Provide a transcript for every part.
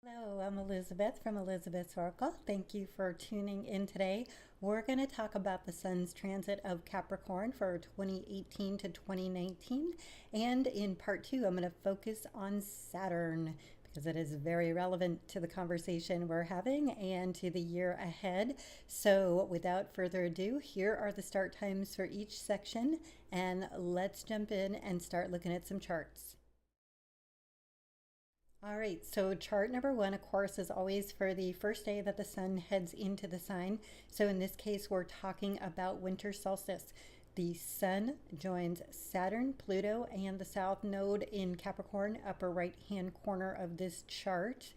Hello, I'm Elizabeth from Elizabeth's Oracle. Thank you for tuning in today. We're going to talk about the Sun's transit of Capricorn for 2018 to 2019. And in part two, I'm going to focus on Saturn because it is very relevant to the conversation we're having and to the year ahead. So without further ado, here are the start times for each section. And let's jump in and start looking at some charts. All right, so chart number one, of course, is always for the first day that the sun heads into the sign. So in this case, we're talking about winter solstice. The sun joins Saturn, Pluto, and the south node in Capricorn, upper right-hand corner of this chart.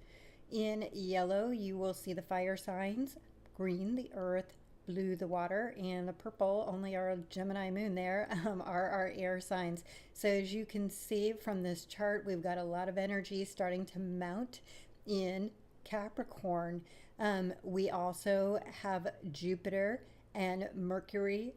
In yellow, you will see the fire signs, green, the earth, blue, the water, and the purple, only our Gemini moon there, are our air signs. So as you can see from this chart, we've got a lot of energy starting to mount in Capricorn. We also have Jupiter and Mercury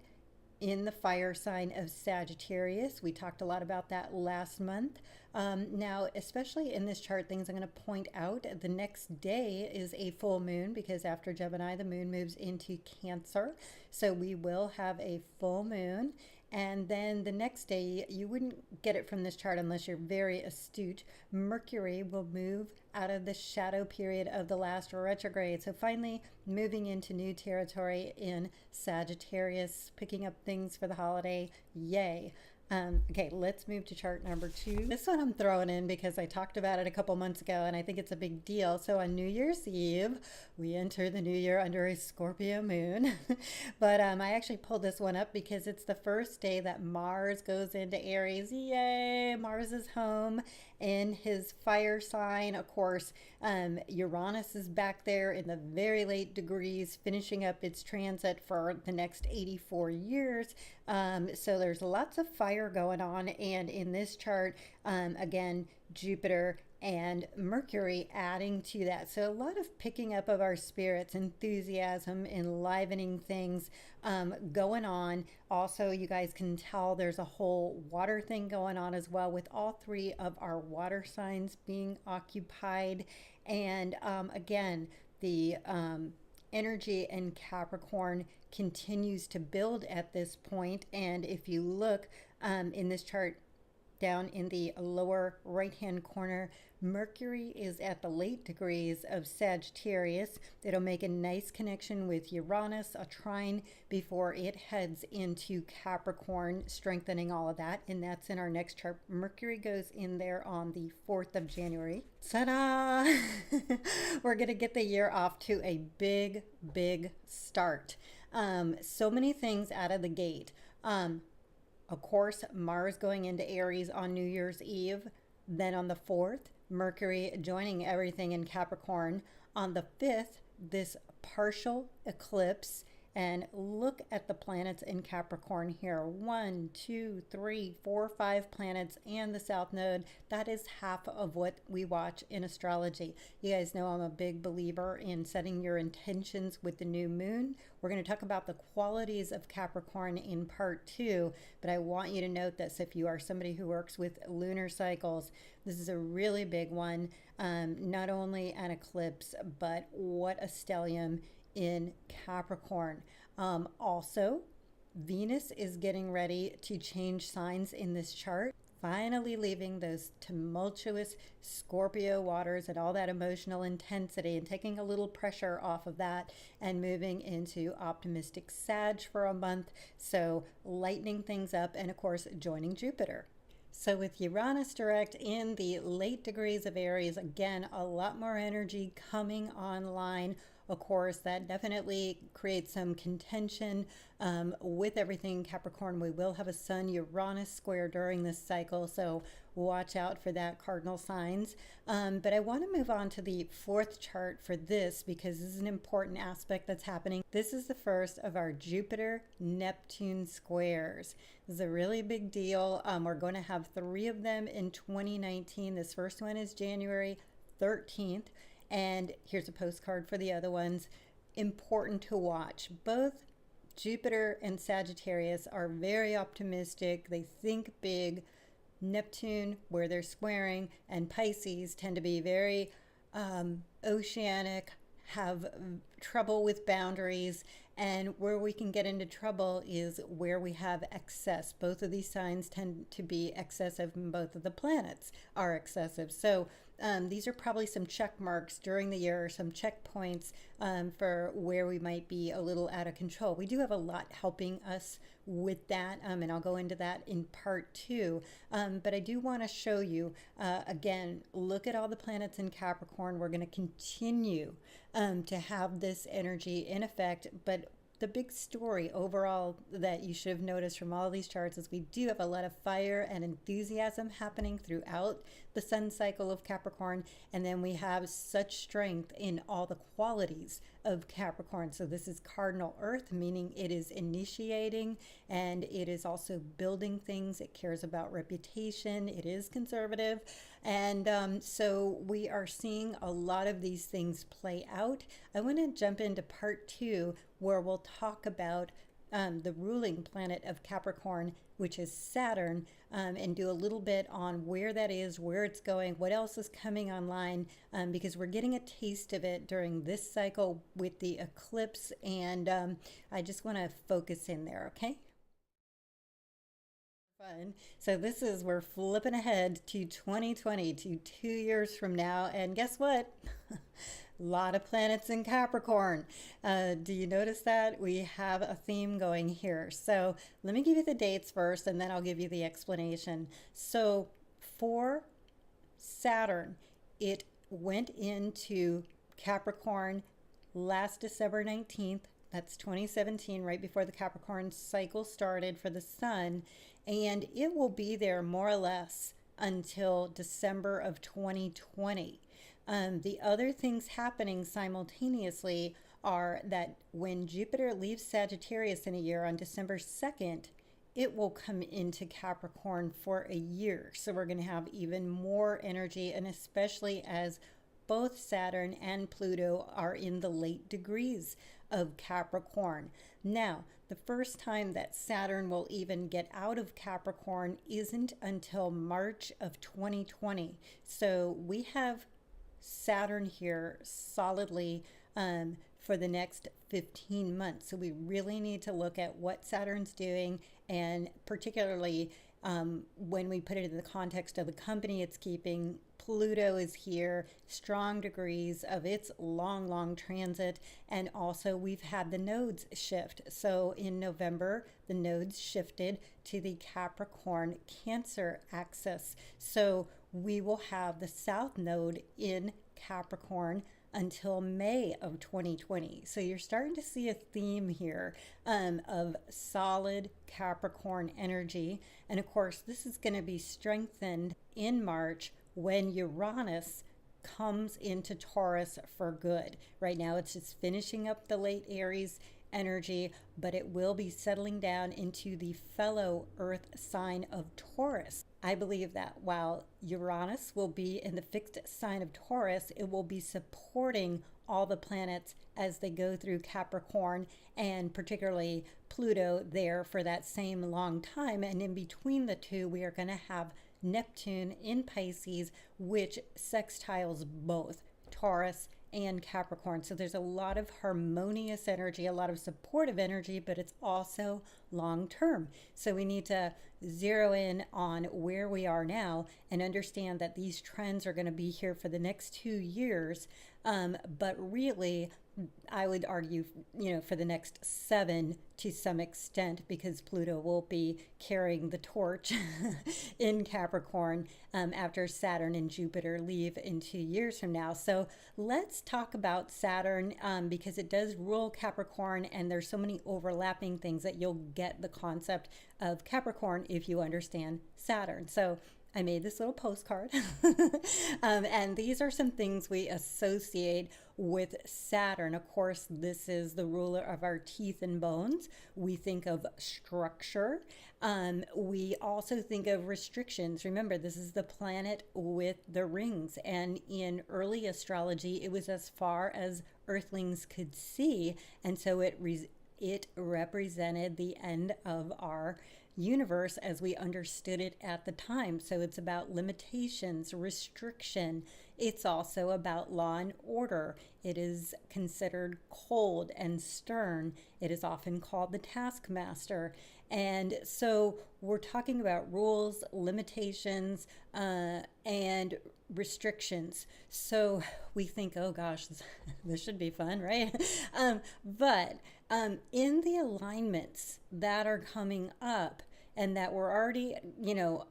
in the fire sign of Sagittarius. We talked a lot about that last month. Now, especially in this chart, things I'm going to point out, the next day is a full moon because after Gemini, the moon moves into Cancer. So we will have a full moon. And then the next day, you wouldn't get it from this chart unless you're very astute. Mercury will move out of the shadow period of the last retrograde. So finally moving into new territory in Sagittarius, picking up things for the holiday. Yay. Okay, let's move to chart number two. This one I'm throwing in because I talked about it a couple months ago and I think it's a big deal. So on New Year's Eve, we enter the new year under a Scorpio moon. But I actually pulled this one up because it's the first day that Mars goes into Aries. Yay! Mars is home in his fire sign. Of course, Uranus is back there in the very late degrees, finishing up its transit for the next 84 years. So there's lots of fire going on. And in this chart, again, Jupiter and Mercury adding to that. So a lot of picking up of our spirits, enthusiasm, enlivening things going on. Also, you guys can tell there's a whole water thing going on as well, with all three of our water signs being occupied. And again, the energy in Capricorn continues to build at this point. And if you look in this chart, down in the lower right hand corner, Mercury is at the late degrees of Sagittarius. It'll make a nice connection with Uranus, a trine, before it heads into Capricorn, strengthening all of that. And that's in our next chart. Mercury goes in there on the 4th of January. Ta-da! We're going to get the year off to a big, big start. So many things out of the gate. Of course, Mars going into Aries on New Year's Eve. Then on the 4th, Mercury joining everything in Capricorn. On the 5th, this partial eclipse. And look at the planets in Capricorn here. 1, 2, 3, 4, 5 planets and the South Node. That is half of what we watch in astrology. You guys know I'm a big believer in setting your intentions with the new moon. We're going to talk about the qualities of Capricorn in part two, but I want you to note this if you are somebody who works with lunar cycles. This is a really big one. Not only an eclipse, but what a stellium in Capricorn. Also, Venus is getting ready to change signs in this chart, finally leaving those tumultuous Scorpio waters and all that emotional intensity and taking a little pressure off of that and moving into optimistic Sag for a month. So lightening things up, and of course joining Jupiter. So with Uranus direct in the late degrees of Aries, again, a lot more energy coming online. Of course, that definitely creates some contention with everything Capricorn. We will have a Sun-Uranus square during this cycle, so watch out for that, cardinal signs. But I want to move on to the fourth chart for this because this is an important aspect that's happening. This is the first of our Jupiter-Neptune squares. This is a really big deal. We're going to have 3 of them in 2019. This first one is January 13th. And here's a postcard for the other ones. Important to watch. Both Jupiter and Sagittarius are very optimistic. They think big. Neptune, where they're squaring, and Pisces tend to be very oceanic, have trouble with boundaries, and where we can get into trouble is where we have excess. Both of these signs tend to be excessive, and both of the planets are excessive. So these are probably some check marks during the year, some checkpoints for where we might be a little out of control. We do have a lot helping us with that, and I'll go into that in part 2. But I do want to show you, again, look at all the planets in Capricorn. We're going to continue to have this energy in effect, but the big story overall that you should have noticed from all these charts is we do have a lot of fire and enthusiasm happening throughout the sun cycle of Capricorn, and then we have such strength in all the qualities of Capricorn. So this is cardinal earth, meaning it is initiating, and it is also building things. It cares about reputation. It is conservative. And so we are seeing a lot of these things play out. I want to jump into part 2, where we'll talk about the ruling planet of Capricorn, which is Saturn, and do a little bit on where that is, where it's going, what else is coming online, because we're getting a taste of it during this cycle with the eclipse, and I just want to focus in there, okay? Fun. So we're flipping ahead to 2020, to 2 years from now, and guess what? A lot of planets in Capricorn. Do you notice that? We have a theme going here. So let me give you the dates first, and then I'll give you the explanation. So for Saturn, it went into Capricorn last December 19th. That's 2017, right before the Capricorn cycle started for the sun. And it will be there more or less until December of 2020. The other things happening simultaneously are that when Jupiter leaves Sagittarius in a year on December 2nd, it will come into Capricorn for a year. So we're going to have even more energy, and especially as both Saturn and Pluto are in the late degrees of Capricorn. Now, the first time that Saturn will even get out of Capricorn isn't until March of 2020. So we have Saturn here solidly for the next 15 months. So we really need to look at what Saturn's doing, and particularly when we put it in the context of the company it's keeping. Pluto is here, strong degrees of its long transit, and also we've had the nodes shift. So in November, the nodes shifted to the Capricorn Cancer axis. So we will have the South Node in Capricorn until May of 2020. So you're starting to see a theme here of solid Capricorn energy. And of course, this is going to be strengthened in March when Uranus comes into Taurus for good. Right now, it's just finishing up the late Aries energy, but it will be settling down into the fellow Earth sign of Taurus. I believe that while Uranus will be in the fixed sign of Taurus, it will be supporting all the planets as they go through Capricorn, and particularly Pluto there for that same long time. And in between the two, we are going to have Neptune in Pisces, which sextiles both Taurus and Capricorn. So there's a lot of harmonious energy, a lot of supportive energy, but it's also long term. So we need to zero in on where we are now and understand that these trends are going to be here for the next 2 years. But really, I would argue, for the next 7 to some extent, because Pluto will be carrying the torch in Capricorn after Saturn and Jupiter leave in 2 years from now. So let's talk about Saturn because it does rule Capricorn, and there's so many overlapping things that you'll get the concept of Capricorn if you understand Saturn. So I made this little postcard and these are some things we associate with Saturn. Of course, this is the ruler of our teeth and bones. We think of structure. We also think of restrictions. Remember, this is the planet with the rings, and in early astrology, it was as far as Earthlings could see, and so it represented the end of our universe as we understood it at the time. So it's about limitations, restriction. It's also about law and order. It is considered cold and stern. It is often called the taskmaster. And so we're talking about rules, limitations, and restrictions. So we think, oh gosh, this should be fun, right? But in the alignments that are coming up and that were already,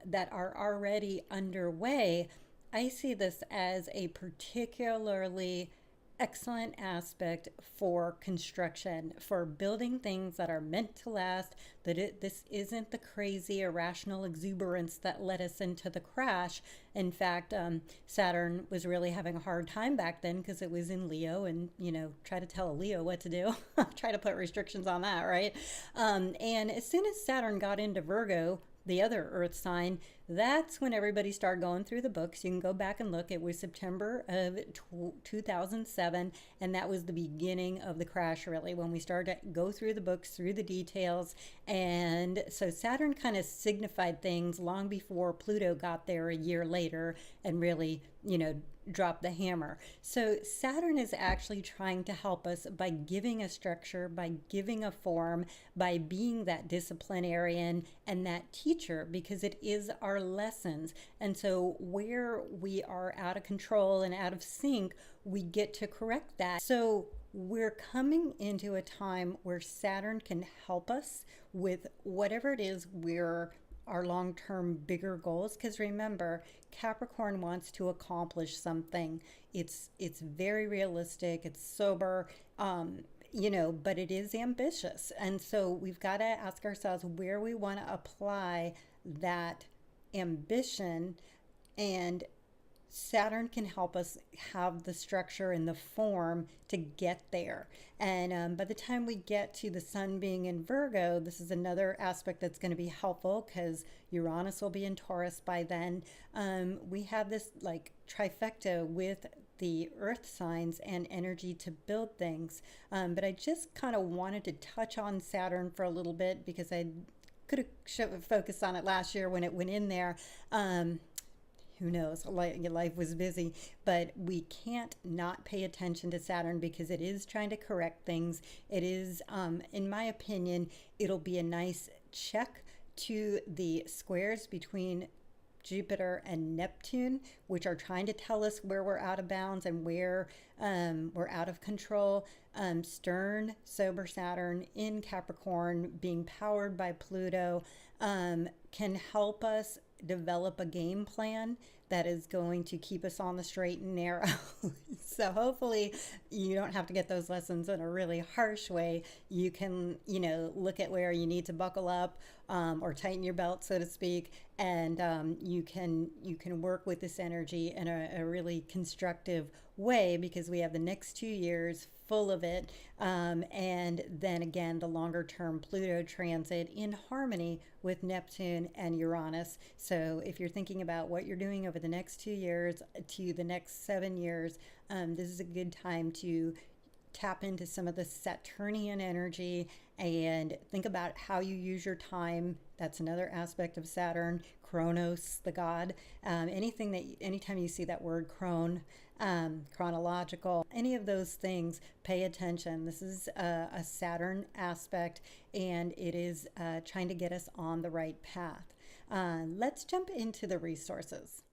that are already underway, I see this as a particularly excellent aspect for construction, for building things that are meant to last, that this isn't the crazy irrational exuberance that led us into the crash. In fact, Saturn was really having a hard time back then because it was in Leo, and try to tell a Leo what to do, try to put restrictions on that, right? And as soon as Saturn got into Virgo, the other earth sign, that's when everybody started going through the books. You can go back and look. It was September of 2007, and that was the beginning of the crash, really, when we started to go through the books, through the details. And so Saturn kind of signified things long before Pluto got there a year later and really, drop the hammer. So Saturn is actually trying to help us by giving a structure, by giving a form, by being that disciplinarian and that teacher, because it is our lessons. And so where we are out of control and out of sync, we get to correct that. So we're coming into a time where Saturn can help us with whatever it is our long-term bigger goals, because remember, Capricorn wants to accomplish something. It's very realistic, it's sober, but it is ambitious. And so we've got to ask ourselves where we want to apply that ambition, and Saturn can help us have the structure and the form to get there. And by the time we get to the sun being in Virgo, this is another aspect that's going to be helpful because Uranus will be in Taurus by then. We have this like trifecta with the earth signs and energy to build things. But I just kind of wanted to touch on Saturn for a little bit because I could have focused on it last year when it went in there. Who knows, life was busy, but we can't not pay attention to Saturn because it is trying to correct things. It is, in my opinion, it'll be a nice check to the squares between Jupiter and Neptune, which are trying to tell us where we're out of bounds and where we're out of control. Stern, sober Saturn in Capricorn being powered by Pluto can help us develop a game plan that is going to keep us on the straight and narrow. So hopefully you don't have to get those lessons in a really harsh way. You can, look at where you need to buckle up or tighten your belt, so to speak, and you can work with this energy in a really constructive way because we have the next 2 years full of it. And then again, the longer term Pluto transit in harmony with Neptune and Uranus. So if you're thinking about what you're doing over the next 2 years to the next 7 years, this is a good time to tap into some of the Saturnian energy and think about how you use your time. That's another aspect of Saturn. Chronos, the god. Anytime you see that word chronological, any of those things, pay attention. This is a Saturn aspect, and it is trying to get us on the right path. Let's jump into the resources.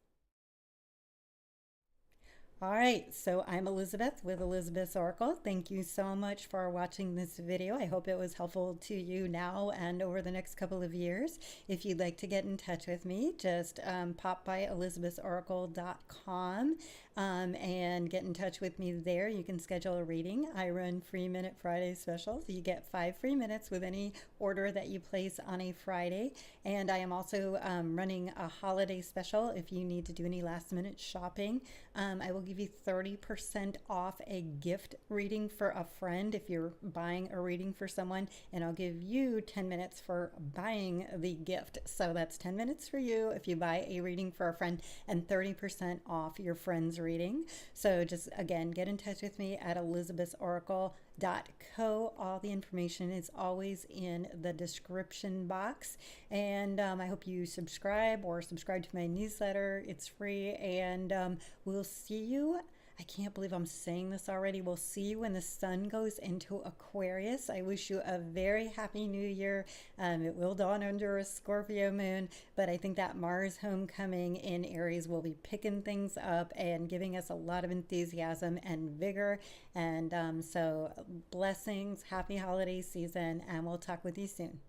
All right, so I'm Elizabeth with Elizabeth's Oracle. Thank you so much for watching this video. I hope it was helpful to you now and over the next couple of years. If you'd like to get in touch with me, just pop by elizabethsoracle.com and get in touch with me there. You can schedule a reading. I run Free Minute Friday specials. You get 5 free minutes with any order that you place on a Friday. And I am also running a holiday special if you need to do any last minute shopping. I will give you 30% off a gift reading for a friend if you're buying a reading for someone, and I'll give you 10 minutes for buying the gift. So that's 10 minutes for you if you buy a reading for a friend and 30% off your friend's reading. So just again, get in touch with me at elizabethoracle.co. All the information is always in the description box. And I hope you subscribe to my newsletter. It's free. And we'll see you. I can't believe I'm saying this already. We'll see you when the sun goes into Aquarius. I wish you a very happy new year. It will dawn under a Scorpio moon, but I think that Mars homecoming in Aries will be picking things up and giving us a lot of enthusiasm and vigor. And so blessings, happy holiday season, and we'll talk with you soon.